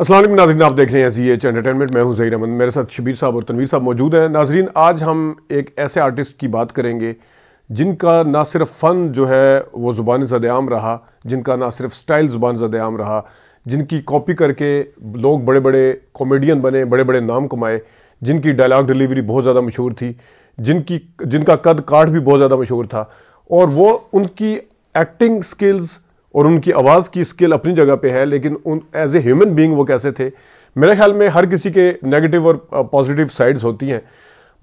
अस्सलाम वालेकुम नाज़रीन, आप देख रहे हैं CH एंटरटेनमेंट। मैं हूं ज़हीर अहमद, मेरे साथ शबीर साहब और तनवीर साहब मौजूद हैं। नाज़रीन, आज हम एक ऐसे आर्टिस्ट की बात करेंगे जिनका ना सिर्फ फ़न जो है वो ज़ुबान ज़द-ए-आम रहा, जिनका ना सिर्फ स्टाइल ज़ुबान ज़द-ए-आम रहा, जिनकी कॉपी करके लोग बड़े बड़े कॉमेडियन बने, बड़े बड़े नाम कमाए, जिनकी डायलॉग डिलीवरी बहुत ज़्यादा मशहूर थी, जिनका कद काठ भी बहुत ज़्यादा मशहूर था। और वो उनकी एक्टिंग स्किल्स और उनकी आवाज़ की स्किल अपनी जगह पे है, लेकिन उन एज ए ह्यूमन बीइंग वो कैसे थे। मेरे ख्याल में हर किसी के नेगेटिव और पॉजिटिव साइड्स होती हैं।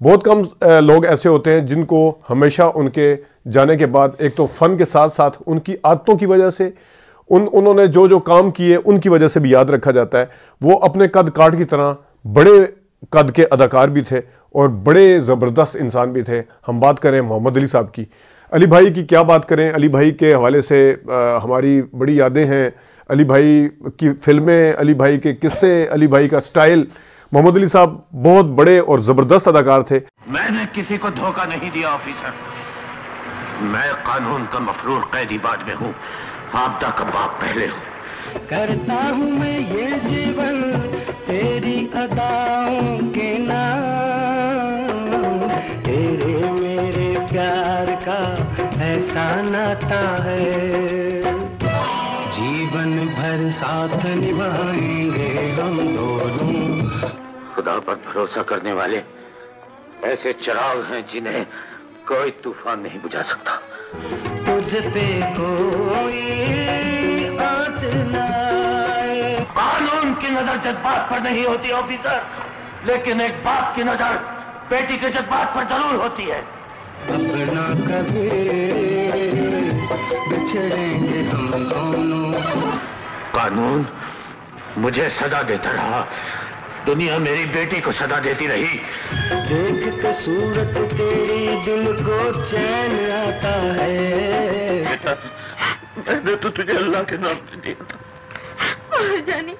बहुत कम लोग ऐसे होते हैं जिनको हमेशा उनके जाने के बाद एक तो फ़न के साथ साथ उनकी आदतों की वजह से उन्होंने जो जो काम किए उनकी वजह से भी याद रखा जाता है। वो अपने कद काठ की तरह बड़े कद के अदाकार भी थे और बड़े ज़बरदस्त इंसान भी थे। हम बात करें मोहम्मद अली साहब की। अली भाई की क्या बात करें, अली भाई के हवाले से हमारी बड़ी यादें हैं। अली भाई की फिल्में, अली भाई के किस्से, अली भाई का स्टाइल। मोहम्मद अली साहब बहुत बड़े और ज़बरदस्त अदाकार थे। मैंने किसी को धोखा नहीं दिया ऑफिसर, मैं कानून का मफरूर कैदी बाद में हूँ, आपदा का बाप पहले हूँ। करता हूँ मैं ये जीवन तेरी अदाओं के नाम, तेरे मेरे प्यार का ऐसा नाता है, जीवन भर साथ निभाएंगे हम दोनों। खुदा पर भरोसा करने वाले ऐसे चिराग हैं जिन्हें कोई तूफान नहीं बुझा सकता। तुझ पे कोई आँच न आए। कानून की नजर जज्बात पर नहीं होती ऑफिसर, लेकिन एक बाप की नजर बेटी के जज्बात पर जरूर होती है। अपना कभी बिछड़ेंगे हम दोनों। कानून मुझे सजा देता रहा, दुनिया मेरी बेटी को सजा देती रही। देख के सूरत तेरी दिल को चैन आता है। बेटा, मैंने तो तुझे अल्लाह के नाम पे दिया था। जानी,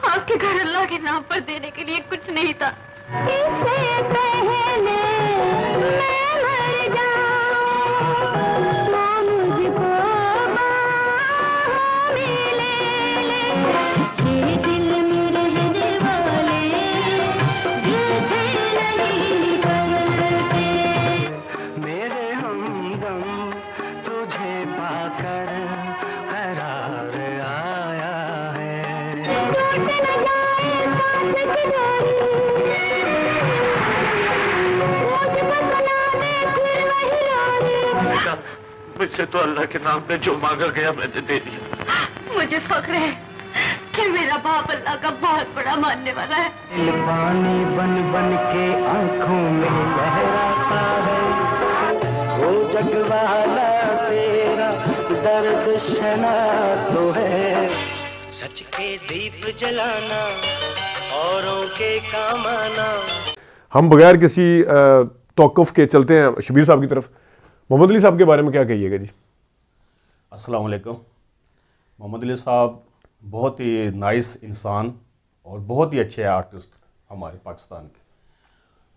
आपके घर अल्लाह के नाम पर देने के लिए कुछ नहीं था। इससे पहले मैं मर जाऊं, तो मुझको बाहों में ले ले। ये दिल में रहने वाले दिल से नहीं निकलते। मेरे हमदम तुझे पाकर करार आया है। टूट न जाए सांस की डोरी, बेटा, मुझसे तो अल्लाह के नाम पे जो मांगा गया मैंने दे दिया। मुझे फख्र है कि मेरा बाप अल्लाह का बहुत बड़ा मानने वाला है। दिल पानी बन बन के आंखों में लहराता है, वो जगवाला तेरा दर्द शनास तो है। सच के दीप जलाना औरों के काम आना। हम बगैर किसी तौक़ुफ़ के चलते हैं शबीर साहब की तरफ। मोहम्मद अली साहब के बारे में क्या कहिएगा जी? अस्सलाम वालेकुम। मोहम्मद अली साहब बहुत ही नाइस इंसान और बहुत ही अच्छे आर्टिस्ट हमारे पाकिस्तान के,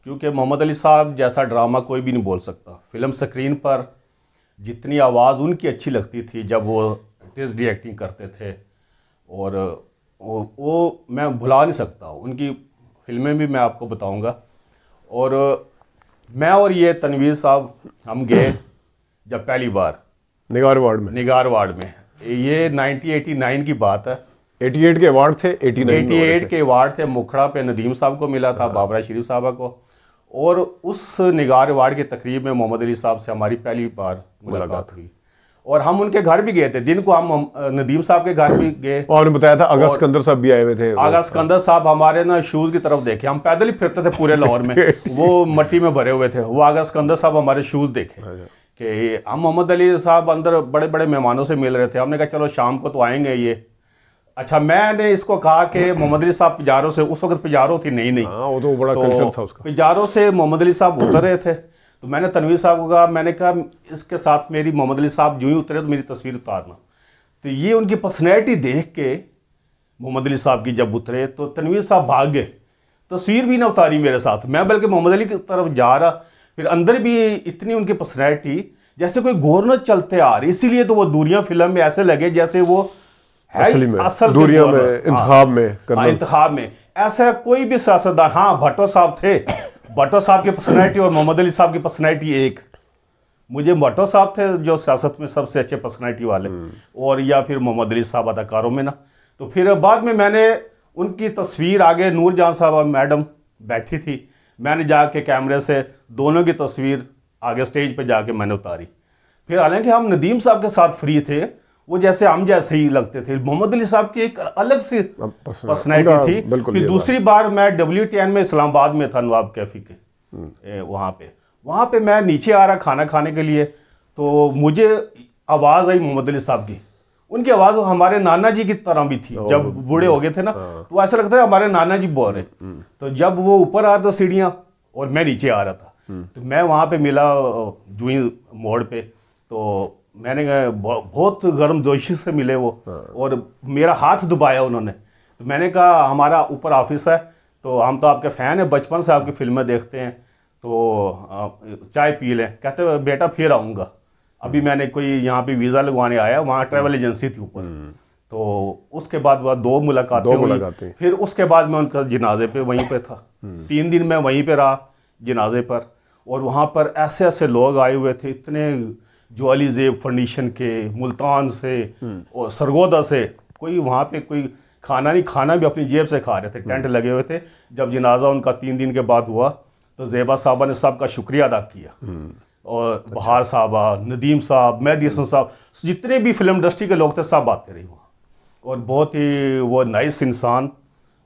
क्योंकि मोहम्मद अली साहब जैसा ड्रामा कोई भी नहीं बोल सकता। फिल्म स्क्रीन पर जितनी आवाज़ उनकी अच्छी लगती थी जब वो टेस्ट एक्टिंग करते थे, और वो मैं भुला नहीं सकता। उनकी फिल्में भी मैं आपको बताऊंगा। और मैं और ये तनवीर साहब हम गए जब पहली बार निगार वार्ड में, ये 1989 की बात है। 88 के अवार्ड थे, 88 के अवार्ड थे। मुखड़ा पे नदीम साहब को मिला था, बाबरा शरीफ साहबा को। और उस निगार अवार्ड के तकरीब में मोहम्मद अली साहब से हमारी पहली बार मुलाकात हुई और हम उनके घर भी गए थे। दिन को हम नदीम साहब के घर भी गए। और आपने बताया था आगा सिकंदर साहब भी आए हुए थे। आगा सिकंदर साहब हमारे ना शूज़ की तरफ देखे, हम पैदल ही फिरते थे पूरे लाहौर में, वो मट्टी में भरे हुए थे। वो आगा सिकंदर साहब हमारे शूज़ देखे कि हम मोहम्मद अली साहब अंदर बड़े बड़े मेहमानों से मिल रहे थे। हमने कहा चलो शाम को तो आएंगे ये। अच्छा, मैंने इसको कहा कि मोहम्मद अली साहब पिजारों से, उस वक्त पिजारो थी नहीं वो तो बड़ा कल्चर था उसका। पिजारों से मोहम्मद अली साहब उतर रहे थे, तो मैंने तनवीर साहब को कहा, मैंने कहा इसके साथ मेरी मोहम्मद अली साहब जो ही उतरे तो मेरी तस्वीर उतारना। तो ये उनकी पर्सनैलिटी देख के मोहम्मद अली साहब की जब उतरे तो तनवीर साहब भाग गए, तस्वीर भी ना उतारी मेरे साथ। मैं बल्कि मोहम्मद अली की तरफ जा रहा, फिर अंदर भी इतनी उनकी पर्सनैलिटी जैसे कोई गवर्नर चलते आ रही, इसीलिए तो वो दूरियां फिल्म में ऐसे लगे जैसे वो असली में, असल दूरिया में, इंतखाब में करना। इंतखाब में ऐसा कोई भी सियासतदान, हाँ भट्टो साहब थे, भट्टो साहब की पर्सनैलिटी और मोहम्मद अली साहब की पर्सनैलिटी एक, मुझे भट्टो साहब थे जो सियासत में सबसे अच्छे पर्सनैलिटी वाले, और या फिर मोहम्मद अली साहब अदाकारों में ना। तो फिर बाद में मैंने उनकी तस्वीर आगे नूरजहां साहब मैडम बैठी थी, मैंने जाके कैमरे से दोनों की तस्वीर आगे स्टेज पे जाके मैंने उतारी। फिर हालांकि हम नदीम साहब के साथ फ्री थे, वो जैसे हम जैसे ही लगते थे। मोहम्मद अली साहब की एक अलग सी पर्सनैलिटी थी। फिर दूसरी बार मैं WTN में इस्लामाबाद में था, नवाब कैफी के वहाँ पे मैं नीचे आ रहा खाना खाने के लिए, तो मुझे आवाज़ आई मोहम्मद अली साहब की। उनकी आवाज़ हमारे नाना जी की तरह भी थी, जब बूढ़े हो गए थे ना तो ऐसा लगता है हमारे नाना जी बोल रहे। तो जब वो ऊपर आ था सीढ़ियाँ और मैं नीचे आ रहा था, तो मैं वहाँ पे मिला जुई मोड़ पे, तो मैंने बहुत गर्मजोशी से मिले वो, और मेरा हाथ दबाया उन्होंने। तो मैंने कहा हमारा ऊपर ऑफिस है, तो हम तो आपके फ़ैन हैं, बचपन से आपकी फिल्में देखते हैं, तो चाय पी लें। कहते बेटा फिर आऊँगा, अभी मैंने कोई यहाँ पे वीज़ा लगवाने आया, वहाँ ट्रैवल एजेंसी थी ऊपर। तो उसके बाद वह दो मुलाकातें हुई। फिर उसके बाद मैं उनका जनाजे पे वहीं पे था, 3 दिन मैं वहीं पे रहा जनाजे पर। और वहाँ पर ऐसे ऐसे लोग आए हुए थे, इतने जो अली ज़ेब फर्नीशन के, मुल्तान से और सरगोदा से, कोई वहाँ पे कोई खाना नहीं, खाना भी अपनी जेब से खा रहे थे, टेंट लगे हुए थे। जब जनाजा उनका 3 दिन के बाद हुआ तो ज़ेबा साहबा ने सबका शुक्रिया अदा किया, और बहार साहबा, नदीम साहब, मेहदी हसन साहब, जितने भी फिल्म इंडस्ट्री के लोग थे सब आते रहे वहाँ, और बहुत ही वो नाइस इंसान।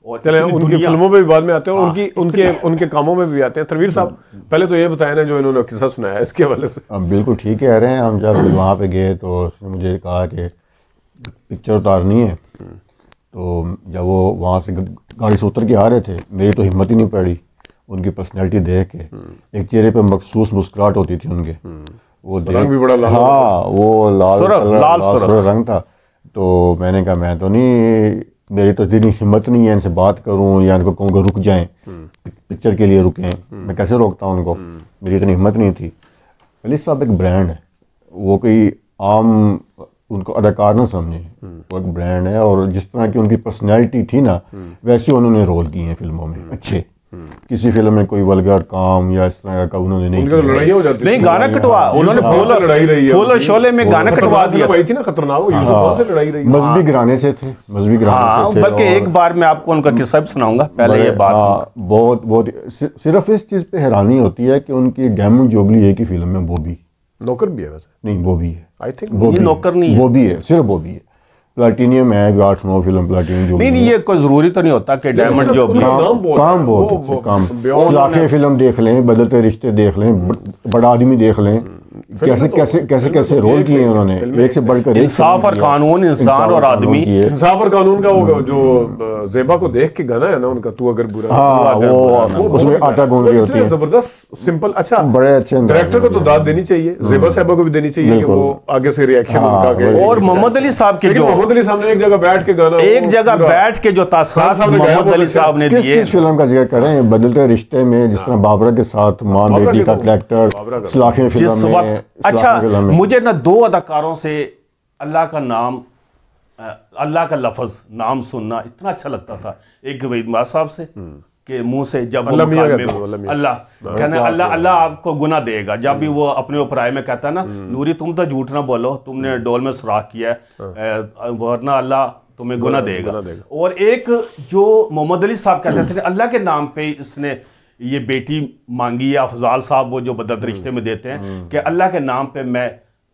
और चले उनकी फिल्मों में भी बाद में आते हैं, और उनके कामों में भी आते हैं। तनवीर साहब पहले तो ये बताया ना जो इन्होंने किस्सा सुनाया इसके हवाले से। अब बिल्कुल ठीक कह रहे हैं। हम जब वहाँ पे गए तो उसने मुझे कहा कि पिक्चर उतारनी है, तो जब वो वहाँ से गाड़ी से उतर के आ रहे थे, मेरी तो हिम्मत ही नहीं पड़ी उनकी पर्सनैलिटी देख के। एक चेहरे पे मखसूस मुस्कुराहट होती थी उनके, वो रंग भी बड़ा लाल, हाँ वो लाल रंग था। तो मैंने कहा मैं तो नहीं, मेरी तो इतनी हिम्मत नहीं है इनसे बात करूं या इनको कहूँगा रुक जाएं, पिक्चर के लिए रुकें, मैं कैसे रोकता हूं उनको, मेरी इतनी हिम्मत नहीं थी। अली साहब एक ब्रांड है, वो कोई आम उनको अदाकार ना समझे, वो एक ब्रांड है। और जिस तरह की उनकी पर्सनैलिटी थी ना, वैसे उन्होंने रोल किए हैं फिल्मों में अच्छे। किसी फिल्म में कोई वल्गर काम या इस तरह का उन्होंने नहीं किया। लड़ाई हो जाती नहीं, गाना कटवा उन्होंने फूल और शोले में गाना कटवा दिया थी ना, खतरनाक, यूसुफ खान से लड़ाई रही। मजहबी घराने से थे, मजहबी घराने से थे। बल्कि एक बार मैं आपको उनका किस्सा भी सुनाऊंगा, पहले ये बात। बहुत सिर्फ इस चीज़ पे हैरानी होती है कि उनकी डायमंड जुबली एक ही फिल्म में वो भी नौकर भी है, वैसे नहीं वो भी है, आई थिंक वो नौकर नहीं है, वो भी है, सिर्फ वो भी है। प्लाटीनियम है, 8-9 फिल्म प्लाटीनियम जो नहीं, ये कोई जरूरी तो नहीं होता कि डायमंड जो काम बहुत अच्छे काम। लाखे फिल्म देख लें, बदलते रिश्ते देख लें, बड़ा आदमी देख लें, कैसे रोल किए हैं उन्होंने, एक से बढ़कर इंसाफ और कानून, इंसान और आदमी। इंसाफ और कानून का वो जो ज़ेबा को देख के गाना है ना उनका, तू अगर बुरा, वो उसमें आटा गूंद रही होती है, जबरदस्त सिंपल। अच्छा, बड़े अच्छे डायरेक्टर को तो दाद देनी चाहिए, ज़ेबा साहबा को भी देनी चाहिए कि वो आगे से रिएक्शन उनका। और मोहम्मद अली साहब के जो मोहम्मद अली साहब ने एक जगह बैठ के गाना, एक जगह बैठ के जो तासरात मोहम्मद अली साहब ने दिए। किस फिल्म का जिक्र करें, बदलते रिश्ते में, जिस तरह बाबरा के साथ मां बेटी का कैरेक्टर, सलाखें फिल्म में। अच्छा, मुझे ना 2 अदाकारों से अल्लाह का नाम, अल्लाह का लफ्ज़ नाम सुनना इतना अच्छा लगता था। एक वहीद मार साहब से के मुंह से, जब अल्लाह कहने अल्लाह आपको गुनाह देगा, जब भी वो अपने ऊपर आए में कहता ना, नूरी तुम तो झूठ ना बोलो, तुमने डोल में सुराख किया है, वरना अल्लाह तुम्हें गुनाह देगा। और एक जो मोहम्मद अली साहब कहते थे अल्लाह के नाम पे इसने ये बेटी मांगी, या अफजाल साहब वो जो बदत रिश्ते में देते हैं कि अल्लाह के नाम पे मैं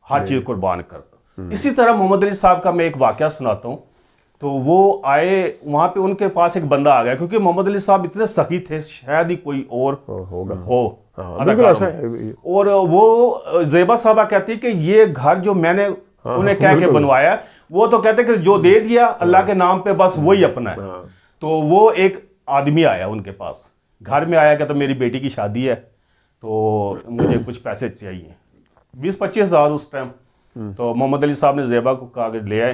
हर चीज़ कुर्बान करता। इसी तरह मोहम्मद अली साहब का मैं एक वाक़या सुनाता हूँ। तो वो आए वहाँ पे, उनके पास एक बंदा आ गया, क्योंकि मोहम्मद अली साहब इतने सखी थे, शायद ही कोई और हो और वो ज़ेबा साहबा कहती कि ये घर जो मैंने उन्हें कह के बनवाया, वो तो कहते कि जो दे दिया अल्लाह के नाम पे बस वही अपना है। तो वो एक आदमी आया उनके पास, घर में आया, कहता मेरी बेटी की शादी है, तो मुझे कुछ पैसे चाहिए, 20-25 हज़ार उस टाइम। तो मोहम्मद अली साहब ने ज़ेबा को कागज ले आए,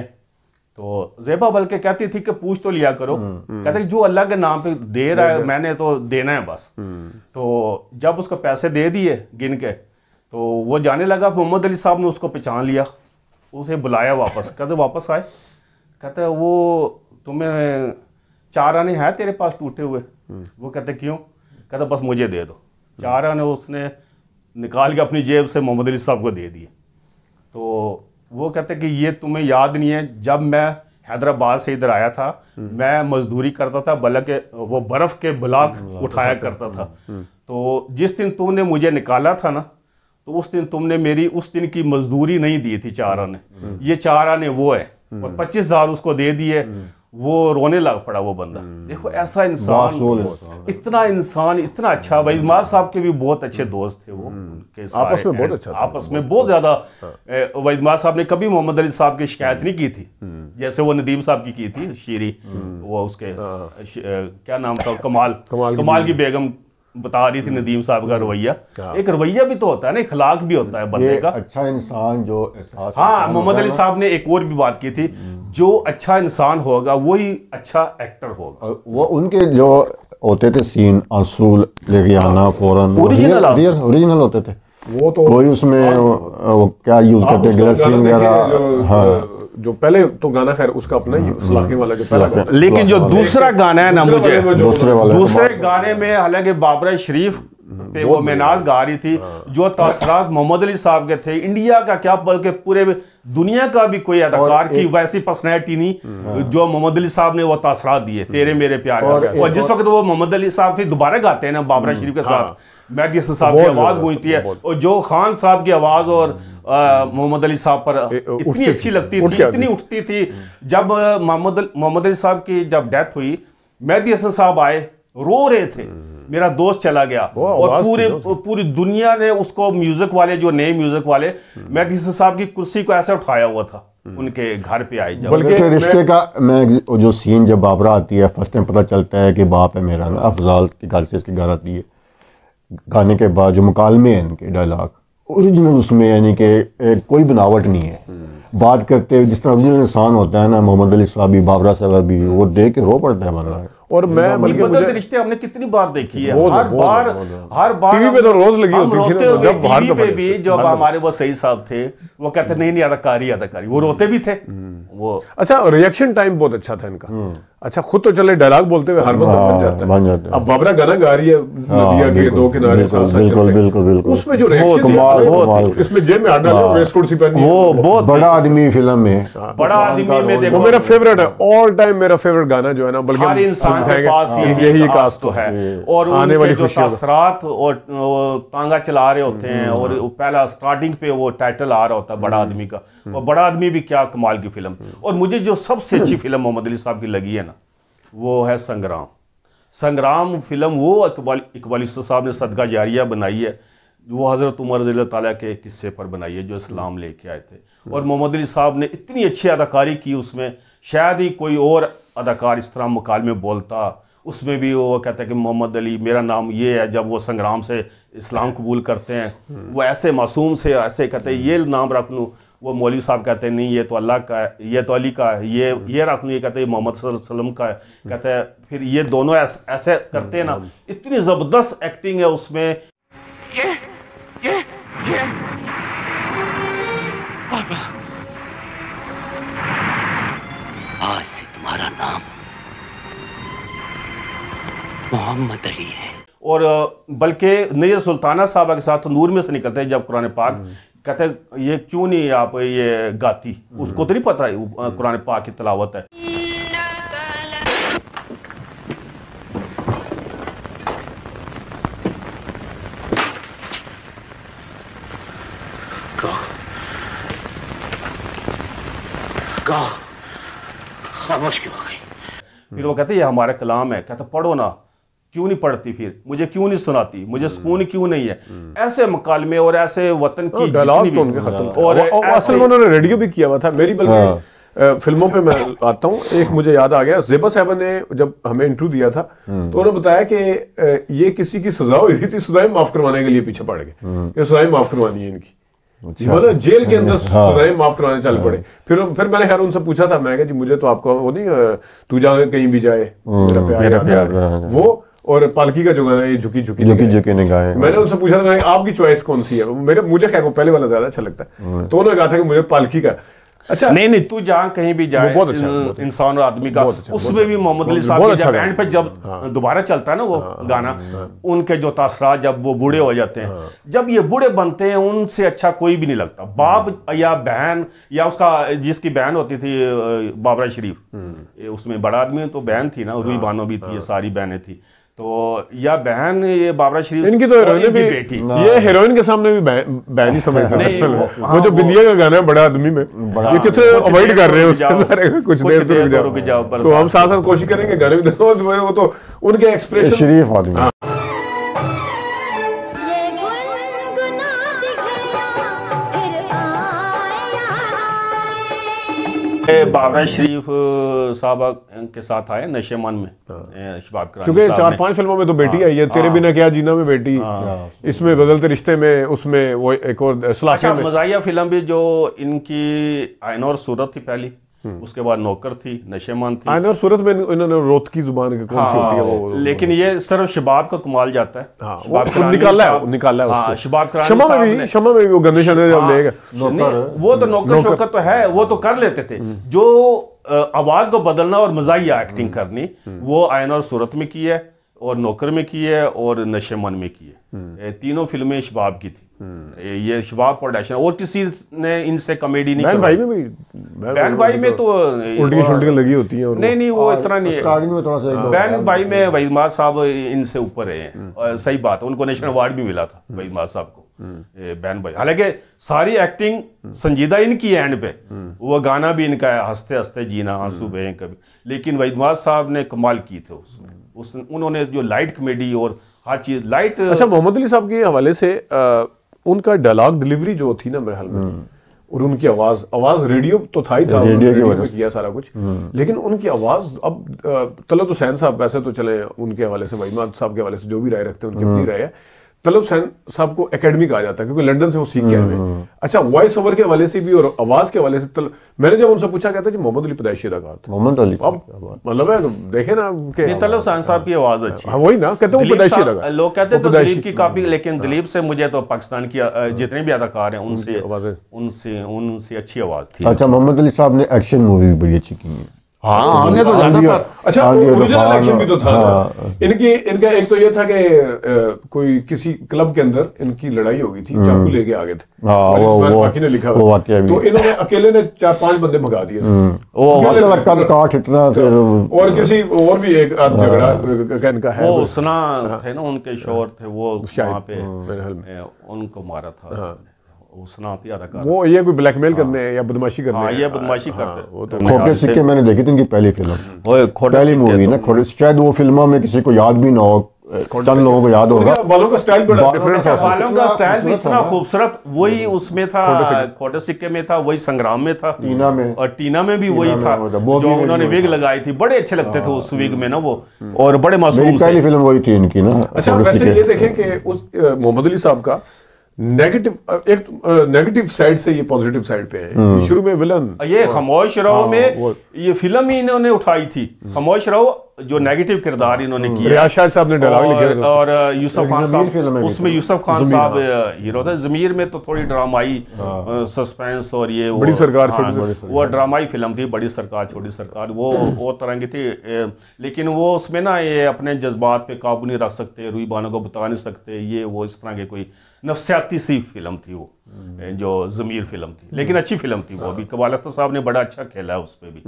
तो ज़ेबा बल्कि कहती थी कि पूछ तो लिया करो, कहते जो अल्लाह के नाम पे दे रहा है मैंने तो देना है बस। तो जब उसको पैसे दे दिए गिन के, तो वो जाने लगा। मोहम्मद अली साहब ने उसको पहचान लिया, उसे बुलाया वापस, कहते वापस आए, कहता है वो तुम्हें 4 आने हैं तेरे पास टूटे हुए? वो कहते क्यों? कहता बस मुझे दे दो। 4 आने उसने निकाल के अपनी जेब से मोहम्मद अली साहब को दे दिए। तो वो कहते कि ये तुम्हें याद नहीं है, जब मैं हैदराबाद से इधर आया था मैं मजदूरी करता था, बल्कि वो बर्फ़ के ब्लॉक उठाया करता था। तो जिस दिन तुमने मुझे निकाला था ना, तो उस दिन तुमने मेरी उस दिन की मजदूरी नहीं दी थी 4 आने। ये 4 आने वो है, और 25,000 उसको दे दिए। वो रोने लग पड़ा वो बंदा। देखो ऐसा इंसान, इतना इंसान, इतना अच्छा। वहीद माज साहब के भी बहुत अच्छे दोस्त थे वो, आपस में बहुत अच्छा, आपस में बहुत ज्यादा। वहीद माज साहब ने कभी मोहम्मद अली साहब की शिकायत नहीं की थी, जैसे वो नदीम साहब की थी शीरी, वो उसके क्या नाम था, कमाल की बेगम बता रही थी नदीम साहब का रवैया। एक रवैया भी तो होता है ना, इखलाक भी होता है बंदे का। अच्छा इंसान जो हाँ, मोहम्मद अली साहब ने एक और भी बात की थी, जो अच्छा इंसान होगा वही अच्छा एक्टर होगा। वो उनके जो होते थे सीन, आंसू लेके आना फौरन, ओरिजिनल होते थे वो। तो कोई उसमें वो क्या यूज करते, ग्लिसरीन वगैरह। हाँ, जो पहले तो गाना खैर उसका अपना ही सलाखे वाला जो पहला, लेकिन जो दूसरा गाना है ना, मुझे दूसरे गाने में हालांकि बाबरा शरीफ पे वो मेनाज गा रही थी, जो तासरात मोहम्मद अली साहब के थे, इंडिया का क्या बल्कि पूरे दुनिया का भी कोई अदाकार की वैसी पर्सनैलिटी नहीं जो मोहम्मद अली साहब ने वो तासरात दिए, तेरे मेरे प्यार। और जिस वक्त वो मोहम्मद अली साहब फिर दोबारा गाते हैं ना बाबरा शरीफ के साथ, मेहदी हसन साहब की आवाज गूंजती है, और जो खान साहब की आवाज और मोहम्मद अली साहब पर इतनी अच्छी लगती थी, इतनी उठती थी। जब मोहम्मद अली साहब की जब डेथ हुई, मेहदी हसन साहब आए, रो रहे थे, मेरा दोस्त चला गया, और पूरी दुनिया ने उसको, म्यूजिक वाले जो नए म्यूजिक वाले, मेहदी हसन साहब की कुर्सी को ऐसे उठाया हुआ था उनके घर पे आए। बल्कि रिश्ते का मैं जो सीन जब बाबरा आती है, फर्स्ट टाइम पता चलता है कि बाप है मेरा, अफजाल के घर से इसके घर आती है। गाने के बाद जो मुकालमे हैं इनके डायलॉग ओरिजिनल, उसमें यानी कि कोई बनावट नहीं है। बात करते हुए जिस तरह ओरिजिनल इंसान होता है ना, मोहम्मद अली साहब भी, बाबरा साहब भी, वो देख के रो पड़ता है बंदा। और मैं बदलते रिश्ते हमने कितनी बार देखी है, हर बार टीवी पे तो रोज लगी होती थी, जब टीवी पे भी जब हमारे वो सही साहब थे, वो कहते नहीं अदाकारी, वो रोते भी थे वो। अच्छा, रिएक्शन टाइम बहुत अच्छा था इनका। अच्छा, खुद तो चले डायलॉग बोलते हुए हर बंदा बन जाता है। अब बाबरा गाना गा रही है नदिया के दो किनारे, बिल्कुल उसमें जो रिएक्शन, इसमें जेब में हाथ डाले, वेस्ट कोट सी पहनी, वो बहुत बड़ा आदमी फिल्म में, बड़ा आदमी में देखो, मेरा फेवरेट है, ऑल टाइम मेरा फेवरेट गाना जो है ना, बल्कि हर इंसान के पास यही कास्ट तो है। और आने वाली जो तासरात और तांगा चला रहे होते हैं, और पहला स्टार्टिंग पे वो टाइटल आ रहा होता है बड़ा आदमी का, और बड़ा आदमी भी क्या कमाल की फिल्म। और मुझे जो सबसे अच्छी फिल्म मोहम्मद अली साहब की लगी है ना, वो है संग्राम फिल्म। वो इकबाल यूसुफ साहब ने सदका जारिया बनाई है, वो हज़रत उमर रज़ी अल्लाह ताला के किस्से पर बनाई है, जो इस्लाम लेके आए थे। और मोहम्मद अली साहब ने इतनी अच्छी अदाकारी की उसमें, शायद ही कोई और अदाकार इस तरह मुकालमे बोलता। उसमें भी वो कहता है कि मोहम्मद अली मेरा नाम ये है, जब वो संग्राम से इस्लाम कबूल करते हैं, वो ऐसे मासूम से ऐसे कहते हैं ये नाम रख लूँ। वो मौलवी साहब कहते हैं नहीं, ये तो अल्लाह का है, ये तो अली का है, ये रख लूँ, ये कहते हैं मोहम्मद सल्लल्लाहु अलैहि वसल्लम का है। कहते हैं फिर ये दोनों ऐसे करते हैं ना, इतनी ज़बरदस्त एक्टिंग है उसमें। ये आज से तुम्हारा नाम मोहम्मद अली है। और बल्कि नज़ीर सुल्ताना साहबा के साथ नूर में से निकलते हैं जब कुरान पाक, कहते हैं ये क्यों नहीं आप ये गाती, उसको तो नहीं पता कुरान पाक की तिलावत है। खामोश क्यों हो गई? फिर वो कहते ये हमारा कलाम है। कहते पढ़ो ना, क्यों नहीं पढ़ती, फिर मुझे क्यों नहीं सुनाती, मुझे सुकून क्यों नहीं है। ऐसे मुकालमे और ऐसे वतन की डायलॉग तो उनके खत्म। और असल में उन्होंने रेडियो भी किया हुआ था। मेरी बल्कि फिल्मों पे मैं आता हूँ, एक मुझे याद आ गया, ज़ेबा साहबा ने जब हमें इंटरव्यू दिया था तो उन्होंने बताया कि ये किसी की सजा हुई थी, सजाएं माफ करवाने के लिए पीछे पड़ गए, सजाएं माफ करवानी है इनकी। मतलब जेल के अंदर सजाएं माफ करवाने चल पड़े। फिर मैंने खैर उनसे पूछा था, मैं कहा जी मुझे तो आपको वो नहीं, तू जाए कहीं भी जाए मेरा प्यार वो, और पालकी का जो गाना है झुकी झुकी ने गाया, मैंने उनसे पूछा था आपकी चॉइस कौन सी है। मुझे खैर वो पहले वाला ज्यादा अच्छा लगता है, तो उन्होंने कहा था कि मुझे पालकी का। अच्छा, नहीं तू जहाँ कहीं भी जाए इंसान और आदमी का, उसमें भी मोहम्मद अली साहब के बैंड पे जब दोबारा चलता है ना वो गाना, उनके जो तासरात जब वो बूढ़े हो जाते हैं, जब ये बूढ़े बनते हैं, उनसे अच्छा कोई भी नहीं लगता। बाप या बहन या उसका जिसकी बहन होती थी बाबरा शरीफ, उसमें बड़ा आदमी तो बहन थी ना, रूही बानो भी थी, ये सारी बहनें थी, तो या बहन ये बाबरा शरीफ, इनकी तो हीरोइन भी बेटी, ये हीरोइन के सामने भी बहन ही समझते हैं। वो जो बिंदिया का गाना है बड़ा आदमी में, ये कितने अवॉइड कर रहे हैं उसके सारे, कुछ देर तो रुक जाओ। तो हम साथ साथ कोशिश करेंगे गाने भी देखो, वो तो उनके एक्सप्रेशन शरीफ आदमी। बाबरा शरीफ साहबा के साथ आए नशेमन में, शबाब करानी, क्योंकि 4-5 फिल्मों में तो बेटी आई है, तेरे बिना क्या जीना में बेटी, इसमें बदलते रिश्ते में, उसमें वो एक और अच्छा मज़ाहिया फिल्म भी जो इनकी आईन और सूरत थी पहली, उसके बाद नौकर थी, नशेमान थी। आईन और सूरत में इन्होंने रोत की जुबान की कौन सी होती है वो, लेकिन ये सिर्फ शबाब का कमाल जाता है। शबाब निकाला है शबाब करानी शमा में वो गंदे शंदे जब लेगा, वो तो नौकर शौकत तो है, वो तो कर लेते थे। जो आवाज को बदलना और मज़ाहिया एक्टिंग करनी, वो आईन और सूरत में की है, और नौकर में की है, और नशेमन में की है। तीनों फिल्में शबाब की थी। ये शबाब प्रोडक्शन, और किसी ने इनसे कॉमेडी नहीं की। बहन भाई में तो उल्टी लगी होती है, नहीं वो इतना नहीं है। बहन भाई में वहीद माज साहब इनसे ऊपर है, सही बात है, उनको नेशनल अवार्ड भी मिला था वहीद माज साहब को बहन भाई। हालांकि सारी एक्टिंग संजीदा इनकी है, एंड पे वो गाना भी इनका है, हंसते हंसते जीना आंसू बहे कभी, लेकिन वहीद माज साहब ने कमाल की थे उसमें। उन्होंने जो लाइट कॉमेडी और हर चीज लाइट। अच्छा, मोहम्मद अली साहब के हवाले से उनका डायलॉग डिलीवरी जो थी ना मेरे ख्याल में, और उनकी आवाज रेडियो तो था ही था, रेडियो में किया सारा कुछ, लेकिन उनकी आवाज अब तलत हुसैन साहब वैसे तो चले, उनके हवाले से वहीद साहब के हवाले से जो भी राय रखते हैं उनकी अपनी राय है। तलत हुसैन साहब को एकेडमी कहा जाता है क्योंकि लंदन से वो सीख के आए हैं। अच्छा, वॉइस ओवर के हवाले से भी और आवाज के हवाले से मैंने जब उनसे पूछा, कहता है मोहम्मद अली पैदाइशी अदाकार थे। मोहम्मद अली मतलब है, देखे ना तलत हुसैन साहब की आवाज अच्छी है, वही ना कहते हैं पैदाइशी अदाकार। लोग कहते हैं तो दिलीप की कॉपी, लेकिन दिलीप से मुझे तो पाकिस्तान की जितने भी अदाकार हैं उनसे अच्छी आवाज थी। अच्छा, मोहम्मद अली साहब ने एक्शन मूवी भी बड़ी अच्छी की है। हमने तो ज्यादा था। अच्छा, ओरिजिनल एक्शन भी तो था इनका एक तो ये था कि कोई किसी क्लब के अंदर इनकी लड़ाई हो गई थी, चाकू लेके आ गए थे, फाकी ने लिखा हुआ, तो इन्होंने अकेले ने 4-5 बंदे भगा दिए, और किसी और भी एक झगड़ा इनका है, वो सुना थे ना, उनके शोर थे वो वहाँ पे उनको मारा था, वो ये कोई ब्लैकमेल करने या बदमाशी करने, ये बदमाशी करते। खोटे सिक्के मैंने देखी थी उनकी पहली फिल्म, पहली मूवी ना, शायद वो फिल्मों में किसी को याद भी ना हो, चंद लोगों को याद होगा। बालों का स्टाइल बड़ा डिफरेंट था, बालों का स्टाइल भी इतना खूबसूरत, वही उसमें था, खोटे सिक्के में था, वही संग्राम में था, टीना में, और टीना में भी वही था, जो उन्होंने विग लगाई थी, बड़े अच्छे लगते थे उस विग में ना वो, और बड़े मासूम। पहली फिल्म वही थी इनकी ना। अच्छा, वैसे ये देखें कि उस मोहम्मद अली साहब का नेगेटिव साइड से ये पॉजिटिव साइड पे है। शुरू में विलन, ये खामोश रहो में ये फिल्म ही इन्होंने उठाई थी, खामोश रहो जो नेगेटिव किरदार इन्होंने किया, रियाज शाह साहब ने डायलॉग लिखे, और यूसुफ खान साहब, उसमें यूसुफ खान साहब हीरो थे। ज़मीर में तो थोड़ी ड्रामाई सस्पेंस और ये बड़ी सरकार, वो ड्रामाई फिल्म थी, बड़ी सरकार छोटी सरकार, वो तरह की थी, लेकिन वो उसमें ना ये अपने जज्बात पे काबू नहीं रख सकते, रूही बानो को बता नहीं सकते, ये वो इस तरह के कोई नफसियाती सी फिल्म थी वो, जो ज़मीर फिल्म थी, लेकिन अच्छी फिल्म थी वो भी। कबाल अख्तर साहब ने बड़ा अच्छा खेला है उस पर भी,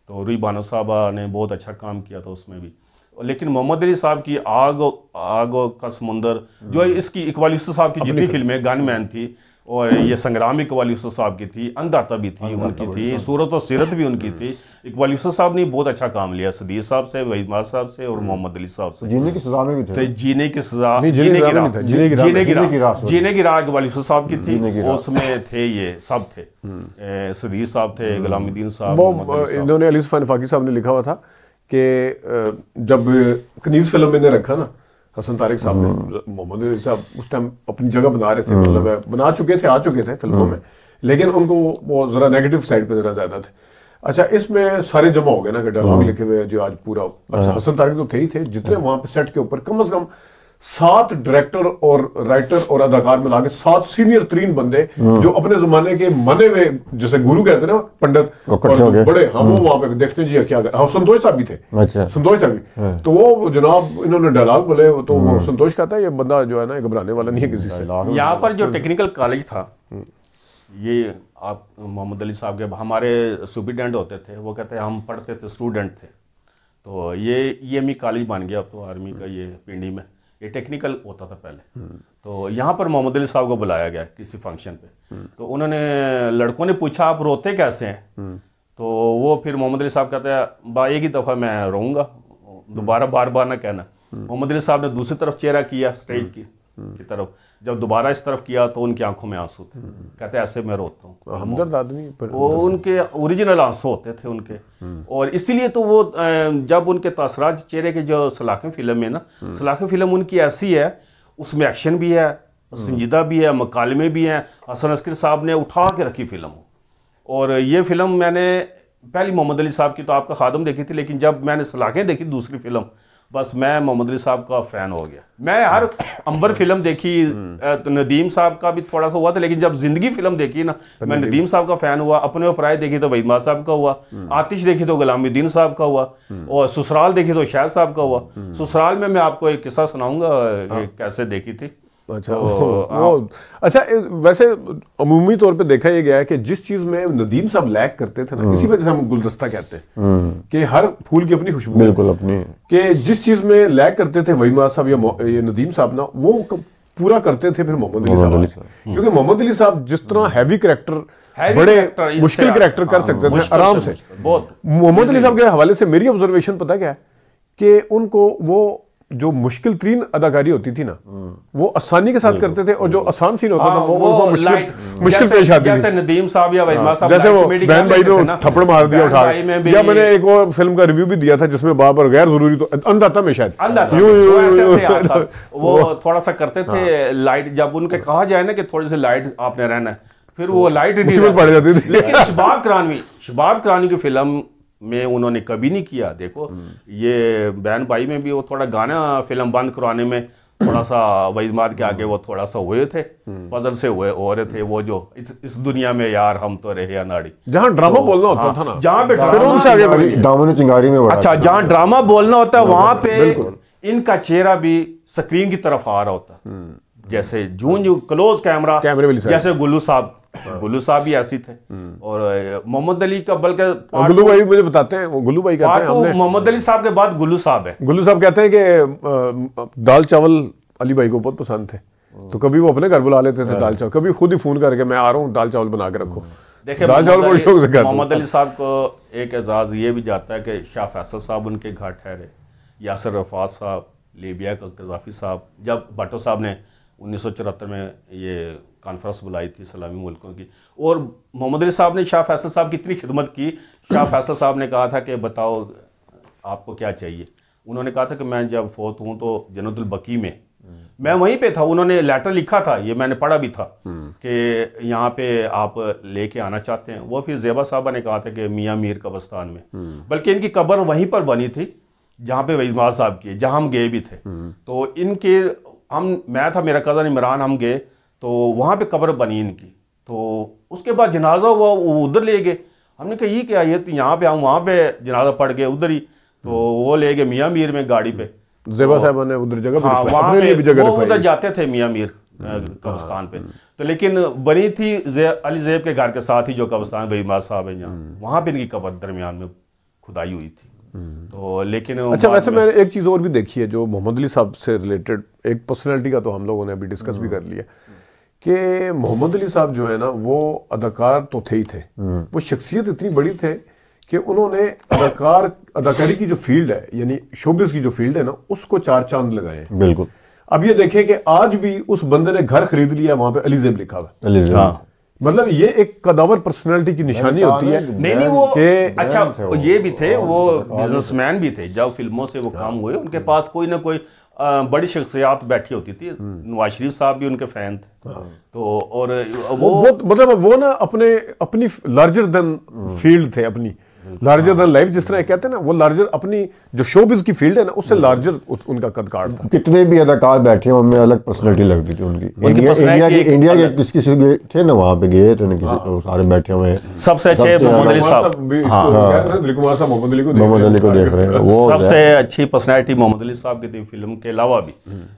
तो रूही बानो साहबा ने बहुत अच्छा काम किया था उसमें भी। लेकिन मोहम्मद अली साहब की आग का समुंदर, जो इसकी इकबाल यूसुफ साहब की जितनी फिल्में, गनमैन थी, और ये संग्राम इकबाल यूसुफ साहब की थी, अंधाता भी थी उनकी थी, सूरत और सीरत भी उनकी थी। इकबाल यूसुफ साहब ने बहुत अच्छा काम लिया, सदीर साहब से, वहीद माज साहब से, और मोहम्मद अली साहब से। जीने की सज़ा में भी थे, जीने की सज़ा, जीने की राह इकबाल यूसुफ साहब की थी, उसमें थे ये सब थे, सदीर साहब थे, गुलामुद्दीन साहब। इन्होंने अली फकीर साहब ने लिखा हुआ था कि जब कनीज़ फिल्म में रखा ना, हसन तारिक साहब ने, मोहम्मद अली साहब उस टाइम अपनी जगह बना रहे थे, मतलब बना चुके थे, आ चुके थे फिल्मों में, लेकिन उनको वो जरा नेगेटिव साइड पे जरा ज्यादा थे। अच्छा, इसमें सारे जमा हो गए ना कि डायलॉग लिखे हुए जो आज पूरा। अच्छा, हसन तारिक तो थे ही थे, जितने वहां पे सेट के ऊपर कम से कम 7 डायरेक्टर और राइटर और अदाकार मिला के 7 सीनियर तरीन बंदे जो अपने जमाने के मने हुए, जैसे गुरु कहते हैं ना, पंडित और बड़े, हम वो वहां पे देखते हैं जी क्या कर। हाँ, संतोष साहब भी थे। अच्छा, संतोष साहब भी। तो वो जनाब इन्होंने डायलॉग बोले, तो वो संतोष कहता है ये बंदा जो है ना घबराने वाला नहीं है किसी से। यहाँ पर जो टेक्निकल कॉलेज था, ये आप मोहम्मद अली साहब के हमारे सुपरिटेंडेंट होते थे, वो कहते हैं हम पढ़ते थे, स्टूडेंट थे, तो ये EME कॉलेज बन गया अब तो आर्मी का, ये पिंडी में, ये टेक्निकल होता था पहले। तो यहाँ पर मोहम्मद अली साहब को बुलाया गया किसी फंक्शन पे, तो उन्होंने, लड़कों ने पूछा आप रोते कैसे हैं, तो वो फिर मोहम्मद अली साहब कहते हैं एक ही दफ़ा मैं रोऊंगा, दोबारा बार बार ना कहना। मोहम्मद अली साहब ने दूसरी तरफ चेहरा किया स्टेज की तरफ, जब दोबारा इस तरफ किया तो उनकी आंखों में आंसू थे। कहते ऐसे मैं रोता हूँ, हमदर्द आदमी, वो उनके ओरिजिनल आंसू होते थे उनके। और इसीलिए तो वो जब उनके तासरात चेहरे के जो सलाखें फिल्म में ना, सलाखें फिल्म उनकी ऐसी है, उसमें एक्शन भी है, संजीदा भी है, मकालमे भी हैं। हसन अस्कर साहब ने उठा के रखी फिल्म। और ये फिल्म मैंने पहली मोहम्मद अली साहब की तो आपका खादम देखी थी, लेकिन जब मैंने सलाखें देखी दूसरी फिल्म, बस मैं मोहम्मद अली साहब का फ़ैन हो गया। मैं हर अंबर फिल्म देखी, तो नदीम साहब का भी थोड़ा सा हुआ था, लेकिन जब जिंदगी फिल्म देखी ना, मैं नदीम साहब का फ़ैन हुआ। अपने उपराय देखी तो वहीद साहब का हुआ, आतिश देखी तो गुलामुद्दीन साहब का हुआ, और ससुराल देखी तो शाहिद साहब का हुआ। ससुराल में मैं आपको एक किस्सा सुनाऊंगा कैसे देखी थी। अच्छा, अच्छा, वैसे अमूमी तौर पे देखा ये गया है कि जिस चीज में नदीम साहब लैक करते थे ना, इसी वजह से हम गुलदस्ता कहते हैं कि हर फूल की अपनी खुशबू, बिल्कुल अपनी, कि जिस चीज में लैक करते थे वहीद साहब या ये नदीम साहब ना, वो पूरा करते थे फिर मोहम्मद अली साहब। क्योंकि मोहम्मद अली साहब जिस तरह हैवी कैरेक्टर, बड़े मुश्किल कैरेक्टर कर सकते थे आराम से, मोहम्मद अली साहब के हवाले से मेरी ऑब्जर्वेशन पता क्या है कि उनको वो जो मुश्किल तरीन अदाकारी होती थी ना, वो आसानी के साथ करते थे, और जो आसान सीन होता था वो मुश्किल पेश आती थी। जैसे नदीम साहब या वहीद साहब, जैसे वो बहन भाई ने थप्पड़ मार दिया उठा, या मैंने एक और फिल्म का रिव्यू भी दिया था जिसमें बाबर गैर जरूरी तो अंधाता में शायद वो थोड़ा सा करते थे लाइट, जब उनके कहा जाए ना कि थोड़ी सी लाइट आपने रहना है, फिर वो लाइट पड़ जाती थी। लेकिन शबाब करानी की फिल्म में उन्होंने कभी नहीं किया। देखो ये बहन भाई में भी वो थोड़ा गाना फिल्म बंद करवाने में थोड़ा सा वहीद के आगे वो थोड़ा सा हुए थे, पजल से हुए हो रहे थे, वो जो इस दुनिया में यार हम तो रहे अनाड़ी, जहाँ ड्रामा बोलना होता था ना, जहाँ पे ड्रामा चिंगारी में, अच्छा, जहाँ ड्रामा बोलना होता है वहां पे इनका चेहरा भी स्क्रीन की तरफ आ रहा होता, जैसे जूं क्लोज कैमरा, जैसे गुल्लू साहब भी ऐसी थे। और मोहम्मद अली का, बल्कि गुल्लू भाई मुझे बताते हैं, वो गुल्लू भाई कहते हैं मोहम्मद अली साहब के बाद गुल्लू साहब है। गुल्लू साहब कहते हैं कि दाल चावल अली भाई को बहुत पसंद थे, तो कभी वो अपने घर बुला लेते थे दाल चावल, कभी खुद ही फोन करके मैं आ रहा हूँ दाल चावल बना के रखो। देखिए मोहम्मद अली साहब को एक एजाज ये भी जाता है कि शाह फैसल साहब उनके घर ठहरे, यासिर अरफात साहब, लीबिया का कज़ाफ़ी साहब, जब भट्टो साहब ने 1974 में ये कॉन्फ्रेंस बुलाई थी इस्लामी मुल्कों की, और मोहम्मद अली साहब ने शाह फैसल साहब की इतनी खिदमत की। शाह फैसल साहब ने कहा था कि बताओ आपको क्या चाहिए। उन्होंने कहा था कि मैं जब फोत हूँ तो जन्नतुल बकी में, मैं वहीं पे था, उन्होंने लेटर लिखा था, ये मैंने पढ़ा भी था कि यहाँ पे आप लेके आना चाहते हैं। वो फिर ज़ेबा साहबा ने कहा था कि मियाँ मीर कब्रिस्तान में, बल्कि इनकी कब्र वहीं पर बनी थी जहाँ पे वहीद साहब की, जहाँ हम गए भी थे। तो इनके मैं था, मेरा कज़न इमरान, हम गए तो वहाँ पे कब्र बनी इनकी। तो उसके बाद जनाजा हुआ, वो उधर ले गए। हमने कहा ये क्या, ये तो यहाँ पे हम वहाँ पे जनाजा पड़ गए उधर ही, तो वो ले गए मियाँ मीर में गाड़ी पे। ज़ेबा साहब ने उधर जगह, हाँ, वहाँ पे वो उधर जाते थे मियाँ मीर कब्रिस्तान पे। तो लेकिन बनी थी अली ज़ेब के घर के साथ ही जो कब्रिस्तान वहीद साहब है जहाँ, वहाँ पे इनकी कब्र दरमियान में खुदाई हुई थी। तो लेकिन अच्छा, वैसे मैंने एक चीज़ और भी देखी है जो मोहम्मद अली साहब से रिलेटेड, एक पर्सनैलिटी का तो हम लोगों ने अभी डिस्कस भी कर लिया कि मोहम्मद अली साहब जो है ना, वो अदाकार तो थे ही थे, वो शख्सियत इतनी बड़ी थे कि उन्होंने अदाकारी की जो फील्ड है, यानी शोबिस की जो फील्ड है ना, उसको 4 चांद लगाए हैं। बिल्कुल। अब ये देखें कि आज भी उस बंदे ने घर खरीद लिया, वहां पे अली ज़ेब लिखा हुआ है। मतलब ये एक कदावर पर्सनालिटी की निशानी होती है। नहीं वो अच्छा, ये भी थे, वो बिजनेसमैन भी थे। जब फिल्मों से वो काम हुए, उनके पास कोई ना कोई बड़ी शख्सियत बैठी होती थी। नवाज शरीफ साहब भी उनके फैन थे। तो और वो मतलब वो ना अपनी लार्जर देन फील्ड थे अपनी, लार्जर देन लाइफ जिस तरह कहते हैं ना, वो लार्जर अपनी जो शोबिज की फील्ड है ना उससे लार्जर उनका कद काट था। कितने भी अदाकार बैठे उनमें अलग पर्सनैलिटी लगती थी उनकी। इंडिया के किसी थे ना वहाँ पे गए थे ना किसी को, सारे बैठे हुए सबसे अच्छे मोहम्मद अली साहब, दिलीप कुमार साहब मोहम्मद अली को देख रहे हैं। वो सबसे अच्छी पर्सनैलिटी मोहम्मद अली साहब की थी। फिल्म के अलावा भी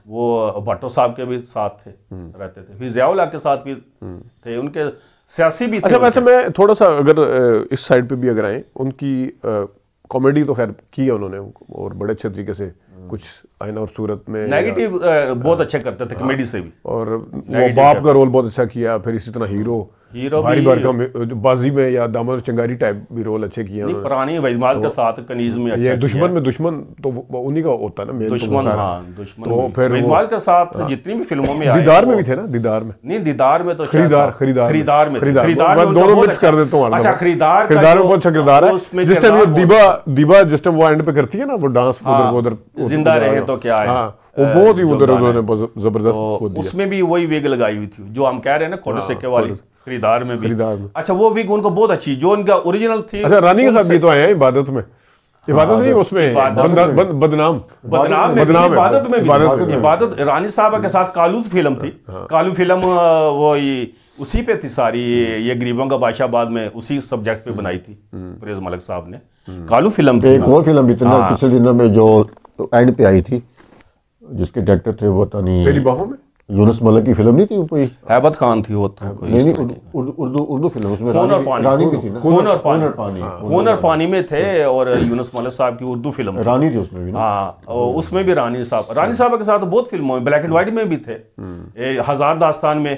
वो भट्टो साहब के भी साथ थे, रहते थे, फिर ज़िया उल हक के साथ भी थे, उनके सियासी भी थे। अच्छा, वैसे मैं थोड़ा सा अगर इस साइड पे भी अगर आए, उनकी कॉमेडी तो खैर की है उन्होंने और बड़े अच्छे तरीके से, कुछ आईना और सूरत में नेगेटिव बहुत अच्छे करते थे कॉमेडी से भी, और वो बाप का रोल बहुत अच्छा किया। फिर इसी तरह हीरो भारी भरकम बाजी में या दामन चंगारी टाइप भी रोल अच्छे किए नहीं, पुरानी वहीदमाद के साथ कनीज में अच्छा, दुश्मन में दुश्मन तो उन्हीं का होता है ना, दुश्मन। हाँ, दुश्मन तो फिर वहीदमाद के साथ जितनी भी फिल्मों में दीदार में भी थे ना, दीदार में नहीं, दीदार में तो खरीदार में दोनों मिक्स कर देता हूँ। अच्छा, खरीदार में बहुत अच्छा किरदार है। जिस टाइम दीबा जिस टाइम वो एंड पे करती है ना, वो डांस उधर जिंदा रहे तो क्या है, वो बहुत ही उधर उन्होंने जबरदस्त, उसमें भी वही विग लगाई हुई थी जो हम कह रहे हैं ना, खोटे सिक्के वाली। खरीदार में भी अच्छा, वो विग उनको बहुत अच्छी, जो उनका ओरिजिनल थी। अच्छा, रानी के साथ भी तो आए हैं इबादत में, इबादत नहीं उसमें बदनाम इबादत में भी, इबादत रानी साहबा के साथ कालू फिल्म थी। कालू फिल्म वो उसी पे थी सारी, ये गरीबों का बादशाह बाद में उसी सब्जेक्ट पे बनाई थी फरेज मलिक साहब ने। कालू फिल्म थी। एक और फिल्म भी पिछले दिनों में जो एंड पे आई थी, जिसके डायरेक्टर थे वो नहीं, तेरी बाहों में यूनुस मलिक की फिल्म नहीं थी कोई, हैबत खान थी वो तो कोई, नहीं उर्दू फिल्म, उसमें रानी भी थी ना, खून और पानी में थे, और यूनुस मलिक साहब की उर्दू फिल्म रानी थी उसमें भी। हाँ, उसमें भी रानी साहब के साथ बहुत फिल्मों में ब्लैक एंड व्हाइट में भी थे। हजार दास्तान में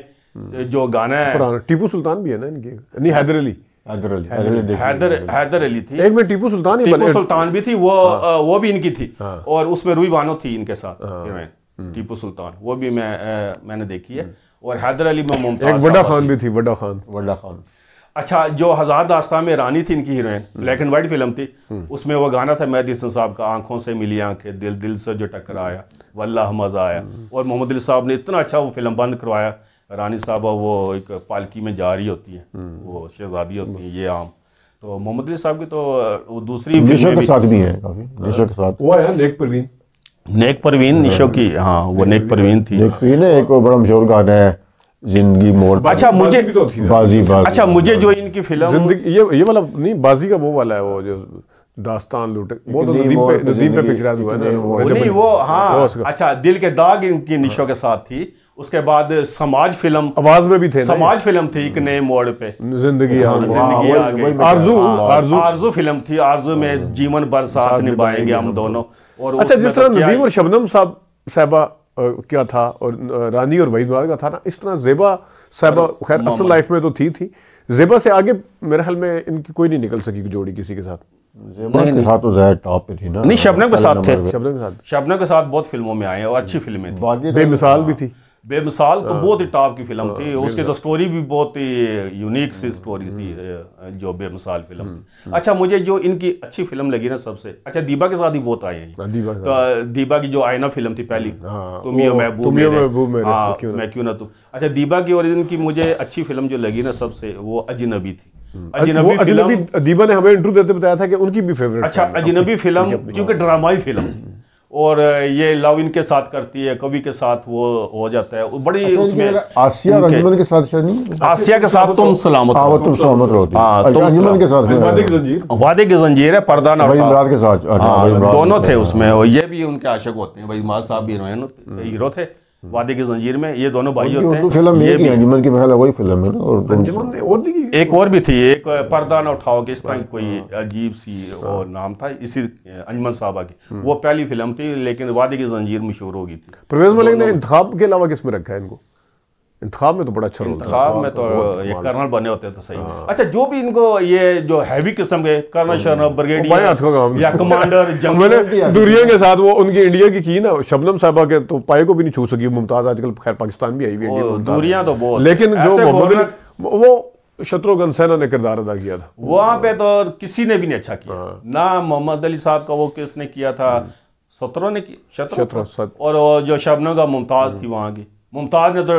जो गाना है, टीपू सुल्तान भी है ना इनके, नहीं हैदर अली हैदर अली थी एक में, टीपू सुल्तान भी थी, वो भी इनकी थी। और उसमें रूही बानो थी इनके साथ, टीपू सुल्तान, वो भी मैंने देखी है। और हैदर अली में मुमताज, एक वड्डा खान भी थी, वड्डा खान। अच्छा, जो हजार दास्तान में रानी थी इनकी heroine, black and white film थी, उसमें वो गाना था मेहदी हसन साहब का, आंखों से मिली आंखें, दिल से जो टकराया, वल्लाह मजा आया। और मोहम्मद अली साहब ने इतना अच्छा वो फिल्म बंद करवाया। रानी साहबा वो एक पालकी में जा रही होती है, वो शहजादी होती है, ये आम। तो मोहम्मद अली साहब की तो दूसरी फिल्म के साथ भी है, काफी निशा के साथ वो है नेक परवीन निशो की। हाँ, वो नेक परवीन थी। नेक परवीन है, एक बड़ा मशहूर गाना है, जिंदगी मोड़। अच्छा, मुझे बाजी। अच्छा, मुझे जो इनकी फिल्म जिंदगी, ये वाला नहीं, बाजी का वो वाला है, वो जो दास्तान लूटे, वो तो नदीम पे पिक्चराइज हुआ है ना, नहीं वो। हाँ, अच्छा, दिल के दाग इनकी निशो के साथ थी। उसके बाद समाज फिल्म, आवाज में भी थे, समाज फिल्म थी एक नए मोड़ पे, जिंदगी आ गई। आरजू फिल्म थी, आरजू में जीवन भर साथ निभाएंगे हम दोनों। और अच्छा, जिस तरह नदीम और शबनम साहबा क्या था, और रानी और वहीद का था ना, इस तरह ज़ेबा साहबा खैर असल लाइफ में तो थी। ज़ेबा से आगे मेरे ख्याल में इनकी कोई नहीं निकल सकी जोड़ी किसी के साथ। ज़ेबा के साथ तो ज़्यादा टॉप पे थी ना। नहीं, शबनम के साथ थे, शबनम के साथ बहुत फिल्मों में आए और अच्छी फिल्में थी। बेमिसाल भी थी, बेमिसाल तो बहुत ही टॉप की फिल्म थी। उसकी तो स्टोरी भी बहुत ही यूनिक सी स्टोरी थी, जो बेमिसाल फिल्म थी। अच्छा, मुझे जो इनकी अच्छी फिल्म लगी ना सबसे, अच्छा, दीबा के साथ ही बहुत आए हैं। तो दीबा की जो आईना फिल्म थी पहली, तुम ही महबूब मैं क्यों ना तुम। अच्छा, दीबा की और इनकी मुझे अच्छी फिल्म जो लगी ना सबसे, वो अजनबी थी। अजनबी फिल्म दीबा ने हमें इंटरव्यू देते बताया था कि उनकी भी फेवरेट। अच्छा, अजनबी फिल्म क्योंकि ड्रामाई फिल्म, और ये लव इनके साथ करती है, कवि के साथ वो हो जाता है बड़ी। अच्छा, उसमें आसिया और अंजुमन के साथ शायद नहीं, आसिया के साथ तुम सलामत हो, तुम सलामत होती है। अंजुमन के साथ वादे की जंजीर है, पर्दा ना उठा के साथ दोनों थे उसमें। ये भी उनके आशिक होते हैं, वहीद साहब भी हीरो थे वादे की जंजीर में। ये दोनों भाई होते हैं। फिल्म ये भी अंजुमन की महल वही फिल्म है ना। और एक और भी थी, एक पर्दा न उठाओ के, इस तरह की कोई अजीब सी और नाम था इसी अंजुमन साहबा की। वो पहली फिल्म थी, लेकिन वादे की जंजीर मशहूर हो गई थी। परवेज मलिक ने इंतखाब के अलावा किस में रखा है इनको? इंतखाब में तो बड़ा अच्छा रोल था। इंतखाब में तो ये कर्नल बने होते हैं तो सही। अच्छा, जो भी इनको ये जो हैवी किस्म के कर्नल शर्नल ब्रिगेडियर या कमांडर दुरिया के साथ वो उनकी इंडिया की ना, शबनम साहबा के तो पाए को भी नहीं छू सकी। मुमताज आजकल खैर पाकिस्तान भी आई हुई है, दूरियां तो बहुत, लेकिन जो वो शत्रुघ्न सिन्हा ने किरदार अदा किया था वहां पे, तो किसी ने भी नहीं अच्छा किया ना। मोहम्मद अली साहब का वो किसने किया था, शत्रुघ्न ने किया, और जो शबनम का मुमताज थी वहां की, मुमताज ने तो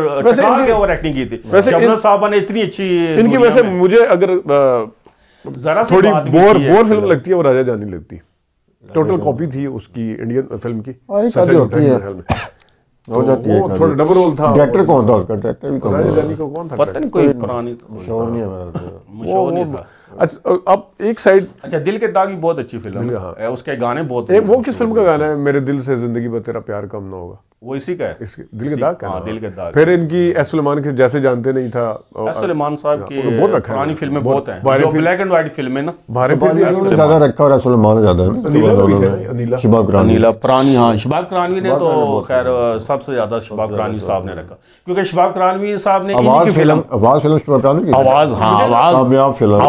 ओवर एक्टिंग की थी। शबनम साहबा ने इतनी अच्छी इनकी। वैसे मुझे अगर जरा सी थोड़ी बात भी बोर की है बोर फिल्म लगती है, वो राजा जानी लगती। टोटल कॉपी थी उसकी इंडियन फिल्म की, शादी सचिन होती है, फिल्म हो जाती है। वो थोड़ा डबल रोल था। डायरेक्टर कौन था उसका? डायरेक्टर भी कौन राजा था? जानी को कौन था? पता नहीं, कोई पुरानी शोर नहीं है मेरा। मशहूर नहीं था। अच्छा अब एक साइड अच्छा, दिल के दाग भी बहुत अच्छी फिल्म दिल का, है, उसके गाने बहुत वो किस फिल्म का गाना है? मेरे दिल से जिंदगी पर तेरा प्यार कम ना होगा, वो इसी का है, इसके दिल के दाग का हाँ, ना? दिल के दाग। फिर इनकी एस सुलेमान के जैसे जानते नहीं था, एस सुलेमान साहब की बहुत रखा है, पुरानी फिल्में बहुत- बहुत हैं, बारे जो फिल्म- ब्लैक एंड व्हाइट फिल्में ना। भारे फिर भी एस सुलेमान। ज्यादा रखा और सलमान ज्यादा है। अनीला भी थे, अनीला। शिबाब कुरानी। अनीला पुरानी, हाँ, शबाब कुरानवी ने तो खैर सबसे ज्यादा शबाब कुरानवी साहब ने रखा, क्योंकि शबाब कुरानवी साहब ने आवाज फिल्म शिबाब कुरानी की। आवाज, हाँ, कामयाब फिल्म।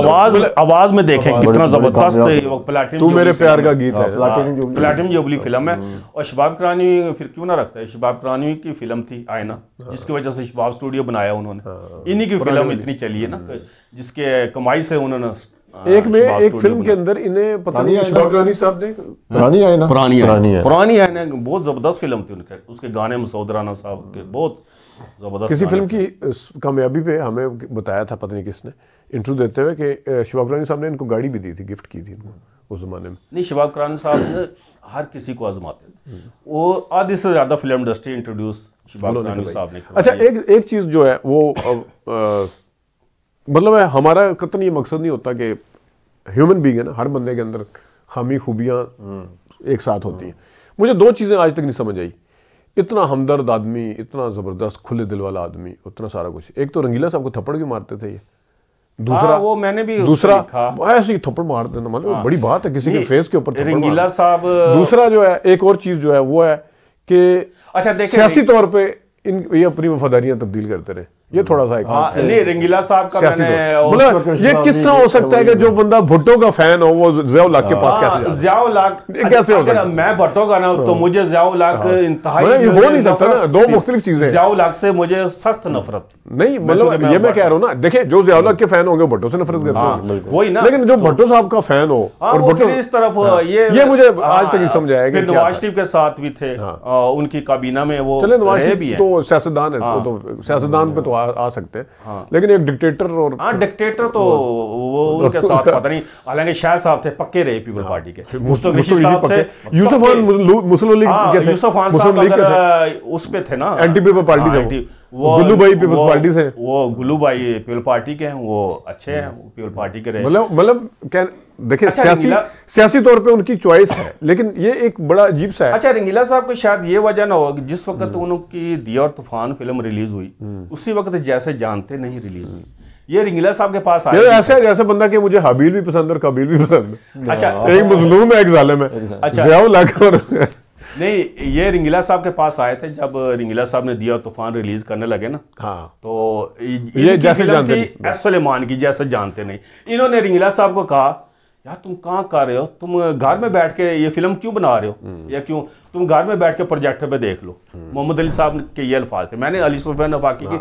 आवाज में देखें कितना जबरदस्त है वो प्लैटिनम तू मेरे जुबली प्यार फिल्म का है। गीत है। प्लैटिनम जुबली फिल्म है। और शबाब कुरानवी फिर क्यों ना रखता है, शबाब कुरानवी की फिल्म थी आईना, जिसकी वजह से शबाब स्टूडियो बनाया उन्होंने, इन्हीं की फिल्म इतनी चली है ना, जिसके कमाई से उन्होंने एक में एक फिल्म के अंदर इन्हें पता नहीं शबाब कुरानी साहब ने पुरानी है ना? पुरानी है। पुरानी है ना, बहुत जबरदस्त फिल्म थी उनके, उसके गाने मसूद राना साहब के बहुत जबरदस्त। किसी फिल्म की कामयाबी पे हमें बताया था, पता नहीं किसने, इंटरव्यू देते हुए कि शबाब कुरानी साहब ने इनको गाड़ी भी दी थी, गिफ्ट की थी इनको उस जमाने में। नहीं, शबाब कुरानी साहब ने हर किसी को आजमाते थे, वो आधी से ज्यादा फिल्म इंडस्ट्री इंट्रोड्यूस शबाब कुरानी साहब ने अच्छा, करवाई। एक चीज़ जो है वो मतलब है, हमारा कतई ये मकसद नहीं होता कि ह्यूमन बीइंग है ना, हर बंदे के अंदर खामी खूबियाँ एक साथ होती हैं। मुझे दो चीज़ें आज तक नहीं समझ आई, इतना हमदर्द आदमी, इतना ज़बरदस्त खुले दिल वाला आदमी, उतना सारा कुछ। एक तो रंगीला साहब को थप्पड़ क्यों मारते थे ये, दूसरा वो मैंने भी दूसरा लिखा, ऐसे ही थप्पड़ मार देना मतलब बड़ी बात है, किसी के फेस के ऊपर थप्पड़ रंगीला मारना। साहब। दूसरा जो है, एक और चीज़ जो है वो है कि अच्छा देखें, सियासी तौर पे ये अपनी वफादारियां तब्दील करते रहे, ये थोड़ा सा एक हाँ, नहीं, रंगीला साहब का सियासी मैंने तौर। मतलब ये किस तरह हो सकता है कि जो बंदा भुट्टो का फैन हो वो ज़ियाउल हक के पास कैसे जाए? ज़ियाउल हक कैसे हो सकता है? मैं भट्टो का ना, तो मुझे ज़ियाउल हक इंतहाई मतलब ये हो नहीं सकता ना, दो मुख्तलिफ चीजें हैं। ज़ियाउल हक से मुझे सख्त नफरत थी। नहीं मतलब ये मैं कह रहा हूँ ना, देखिए जो ज़ियाउल हक के फैन होंगे वो भट्टो से नफरत करते हैं, वही ना, लेकिन जो भट्टो साहब का फैन हो और भट्टो इस तरफ ये मुझे आज तक नहीं समझ आया कि फिर नवाज शरीफ के साथ भी थे, उनकी काबीना में वो चले नवाज रहे भी शरीफ हैं। तो सियासतदान है, तो सियासतदान पे तो आ सकते हैं, लेकिन एक डिक्टेटर और हाँ, डिक्टेटर तो वो उनके साथ पता नहीं, हालांकि शाह साहब थे पक्के रहे पीपल पार्टी के, मुस्तफा ऋषि साहब थे, यूसुफ खान मुस्लिम लीग के थे, यूसुफ खान मुस्लिम साहब लीग के थे, अगर उस पे थे ना, एंटी पीपल पार्टी थे, वो गुल्लू भाई पीपल्स पार्टी से, वो गुल्लू भाई पीपल पार्टी के हैं, वो अच्छे हैं, पीपल पार्टी के रहे। मतलब क्या देखिए, अच्छा, सियासी तौर पे उनकी चॉइस है, लेकिन ये एक बड़ा अजीब सा है। अच्छा, रंगीला साहब को शायद ये वजह ना हो कि जिस वक्त उनकी दिया और तूफान फिल्म रिलीज हुई, उसी वक्त जैसे जानते नहीं रिलीज हुई, ये रंगीला साहब के पास आया। ऐसे है जैसे बंदा कि मुझे हाबील भी पसंद और कबील भी पसंद। अच्छा, एक मजलूम है, एक जालिम है। अच्छा, ज़ियाउल हक और नहीं, ये रंगीला साहब के पास आए थे जब रंगीला साहब ने दिया और तूफान रिलीज करने लगे ना, हाँ, तो ये जैसे फिल्म जानते थी एस सुलेमान की, जैसे जानते नहीं। इन्होंने रंगीला साहब को कहा, यार तुम कहाँ कर रहे हो, तुम घर में बैठ के ये फिल्म क्यों बना रहे हो, या क्यों तुम घर में बैठ के प्रोजेक्टर पे देख लो। मोहम्मद अली साहब के ये अल्फाज थे, मैंने अली सुफियान अफाकी की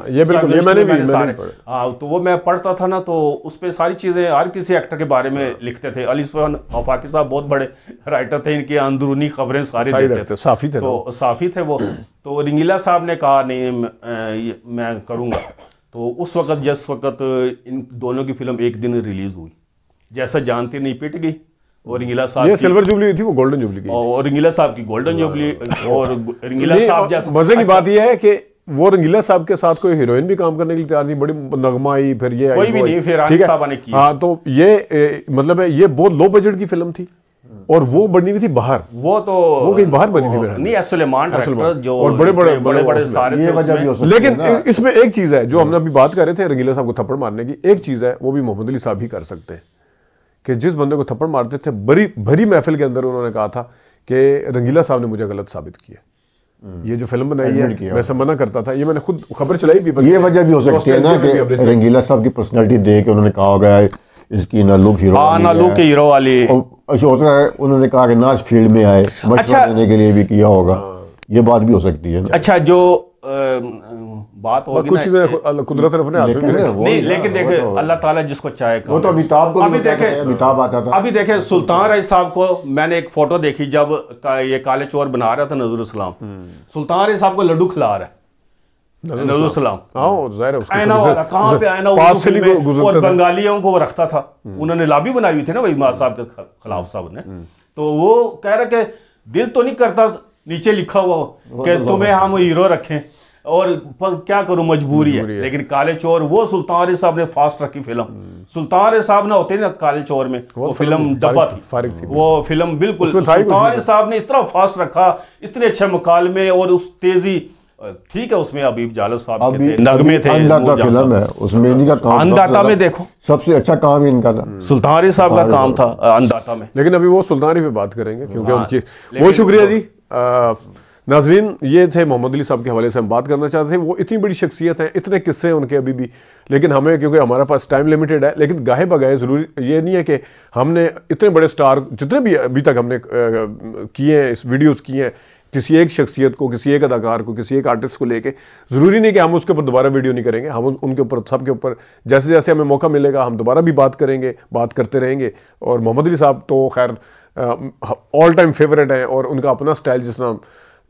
हाँ, तो वो मैं पढ़ता था ना, तो उस पर सारी चीज़ें हर किसी एक्टर के बारे में लिखते थे। अली सुफियान अफाकी साहब बहुत बड़े राइटर थे, इनकी अंदरूनी खबरें सारी देते थे, साफी थे, तो साफी थे वो। तो रंगीला साहब ने कहा नहीं मैं करूँगा। तो उस वक्त जिस वक्त इन दोनों की फिल्म एक दिन रिलीज हुई, जैसा जानती नहीं पिट गई, और रंगीला साहब ये सिल्वर जुबली थी, वो गोल्डन जुबली की, और रंगीला साहब की गोल्डन जुबली। और रंगीला साहब जैसा मजे की बात यह है कि वो रंगीला साहब के साथ कोई हीरोइन भी काम करने के लिए तैयार नहीं, बड़ी नगमा आई, फिर ये कोई भी नहीं, फिर रानी साहब ने की। हाँ, तो ये मतलब है, ये बहुत लो बजट की फिल्म थी और वो बनी हुई थी बाहर, वो कहीं बाहर बनी थी नहीं, एस सुलेमान डायरेक्टर जो और बड़े सारे थे उसमें। लेकिन इसमें एक चीज है जो हमने अभी बात कर रहे थे रंगीला साहब को थप्पड़ मारने की, एक चीज है वो भी मोहम्मद अली साहब ही कर सकते हैं कि जिस बंदे को थप्पड़ मारते थे भरी महफिल के अंदर उन्होंने कहा था कि रंगीला साहब ने मुझे गलत साबित किया, ये जो फिल्म बनाई है वैसे मना करता था, ये मैंने खुद खबर चलाई भी। ये वजह भी हो सकती है ना कि रंगीला साहब की पर्सनालिटी देख के उन्होंने कहा होगा इसकी ना लुक हीरो, ना लुक हीरो वाली, उन्होंने कहा कि ना इस फील्ड में आए, मशवरा देने के लिए भी किया होगा, ये बात भी हो सकती है। अच्छा, जो बात होगी कुछ चीजें कुदरत ने अपने हाथ में नहीं, लेकिन देखे अल्लाह ताला जिसको चाहे, वो तो अमिताभ को अभी देखे, अमिताभ आता था। अभी देखे सुल्तान राय साहब को मैंने एक फोटो देखी जब ये काले चोर बना रहा था नजरुल इस्लाम, सुल्तान राय साहब को लड्डू खिला रहा है, नजरुल आईना वाला कहाँ पे आईना और बंगालियों को वो रखता था, उन्होंने लॉबी बनाई हुई थी ना वही साहब के खिलाफ साहब ने, तो वो कह रहे कि दिल तो नहीं करता नीचे लिखा हुआ कि तुम्हें हम हीरो रखें और क्या करूं मजबूरी है। लेकिन काले चोर वो सुल्तान अली साहब ने फास्ट रखी फिल्म, सुल्तान अली साहब ना होते ना काले चोर में वो फिल्म डब्बा थी, वो फिल्म बिल्कुल सुल्तान अली साहब ने इतना फास्ट रखा, इतने अच्छे मुकालमे और उस तेजी, ठीक है उसमें अबीब जालस साहब के नगमे थे, अंदाता फिल्म है उसमें इनका काम, अंदाता में देखो सबसे अच्छा काम इनका था, सुल्तान अली साहब का काम था अंदाता में। लेकिन अभी वो सुल्तान अली पे बात करेंगे क्योंकि उनकी बहुत शुक्रिया जी। नाजरीन, ये थे मोहम्मद अली साहब के हवाले से हम बात करना चाहते थे। वो इतनी बड़ी शख्सियत हैं, इतने किस्से हैं उनके अभी भी, लेकिन हमें क्योंकि हमारे पास टाइम लिमिटेड है, लेकिन गाहे बगाहे ज़रूरी ये नहीं है कि हमने इतने बड़े स्टार जितने भी अभी तक हमने किए हैं, इस वीडियोज़ किए हैं, किसी एक शख्सियत को, किसी एक अदाकार को, किसी एक आर्टिस्ट को लेके, ज़रूरी नहीं कि हम उसके ऊपर दोबारा वीडियो नहीं करेंगे। हम उनके ऊपर, सबके ऊपर जैसे जैसे हमें मौका मिलेगा हम दोबारा भी बात करेंगे, बात करते रहेंगे। और मोहम्मद अली साहब तो खैर ऑल टाइम फेवरेट हैं और उनका अपना स्टाइल जिस तरह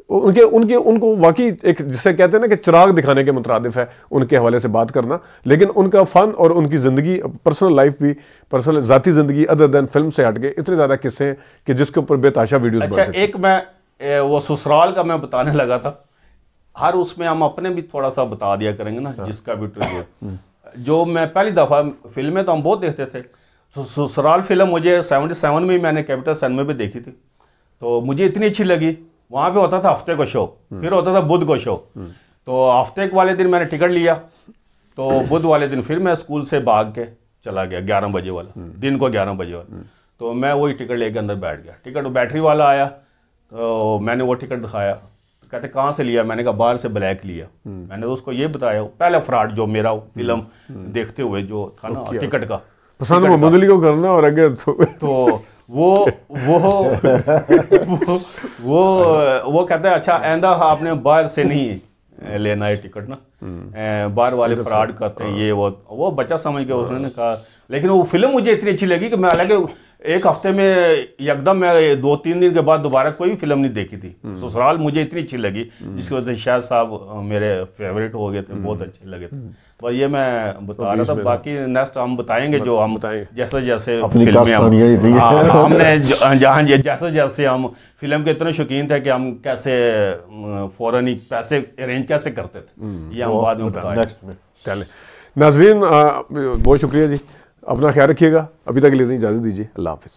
उनको वाकई एक जिसे कहते हैं ना कि चिराग दिखाने के मुतरादिफ है उनके हवाले से बात करना। लेकिन उनका फ़न और उनकी ज़िंदगी, पर्सनल लाइफ भी, पर्सनल ज़ाती ज़िंदगी अदर दैन फिल्म से हट के इतने ज़्यादा किस्से हैं कि जिसके ऊपर बेताशा वीडियोस बन सकते हैं। एक मैं वो ससुराल का मैं बताने लगा था, हर उसमें हम अपने भी थोड़ा सा बता दिया करेंगे ना, जिसका भी ट्रिब्यूट जो मैं पहली दफ़ा फिल्में तो हम बहुत देखते थे, ससुराल फिल्म मुझे 77 में मैंने कैपिटल सिनेमा में देखी थी, तो मुझे इतनी अच्छी लगी। वहाँ पे होता था हफ्ते को शो, फिर होता था बुध को शो, तो हफ्ते वाले दिन मैंने टिकट लिया, तो बुध वाले दिन फिर मैं स्कूल से भाग के चला गया 11 बजे वाला, दिन को 11 बजे वाला, तो मैं वही टिकट लेके अंदर बैठ गया। टिकट बैटरी वाला आया तो मैंने वो टिकट दिखाया, तो कहते कहाँ से लिया, मैंने कहा बाहर से ब्लैक लिया। मैंने तो उसको ये बताया, पहला फ्रॉड जो मेरा फिल्म देखते हुए जो था ना टिकट का पसंद मोहम्मद अली को करना और आगे तो वो कहता है अच्छा आइंदा आपने बाहर से नहीं लेना है टिकट ना, बाहर वाले फ्रॉड करते हैं ये वो बच्चा समझ के उसने कहा। लेकिन वो फिल्म मुझे इतनी अच्छी लगी कि मैं हालांकि एक हफ्ते में एकदम मैं 2-3 दिन के बाद दोबारा कोई भी फिल्म नहीं देखी थी। ससुराल मुझे इतनी अच्छी लगी जिसकी वजह से शायद साहब मेरे फेवरेट हो गए थे, बहुत अच्छे लगे थे। बस ये मैं बता रहा था, बाकी नेक्स्ट हम बताएंगे जो हम जैसे जैसे हमने जहाँ जैसे जैसे हम फिल्म के इतने शौकीन थे कि हम कैसे फौरन ही पैसे अरेंज कैसे करते थे, ये हम बाद में बताएंगे। नाज़रीन बहुत शुक्रिया जी, अपना ख्याल रखिएगा। अभी तक के लिए इजाज़त दीजिए, अल्लाह हाफ़िज़।